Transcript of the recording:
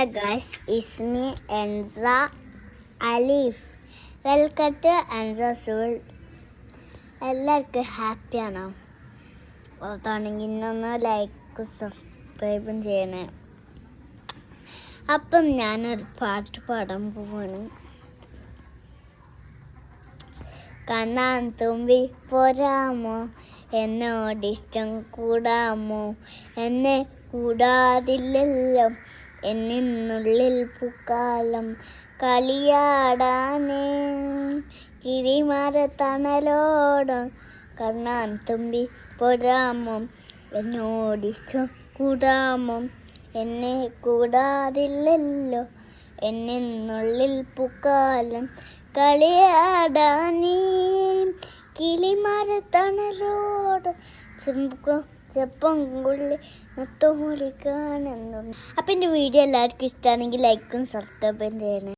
Hey guys, it's me Enza Alif. Welcome to Enza's World. എല്ലാവർക്കും ഹാപ്പിയാണോ? അതാണെങ്കിൽ ഇന്നൊന്ന് ലൈക്കും സബ്സ്ക്രൈബും ചെയ്യണേ. അപ്പം ഞാനൊരു പാട്ട് പാടാൻ പോവാണ്. കാണാൻ തുമ്പി പോരാമോ, എന്നോടിഷ്ടം കൂടാമോ, എന്നെ കൂടാതില്ലല്ലോ എന്നുള്ളിൽ പൂക്കാലം കളിയാടാനേ കിളിമരത്തണലോടും കാണാൻ തുമ്പി പോരാമോ, എന്നോടിഷ്ടം കൂടാമോ, എന്നെ കൂടാതില്ലല്ലോ എന്നുള്ളിൽ പൂക്കാലം കളിയാടാനേ കിളിമരത്തണലോട് ചെപ്പം കുള്ളി തോളിക്കാണെന്നു. അപ്പം എൻ്റെ വീഡിയോ എല്ലാവർക്കും ഇഷ്ടമാണെങ്കിൽ ലൈക്കും സബ്സ്ക്രൈബും ചെയ്യണേ.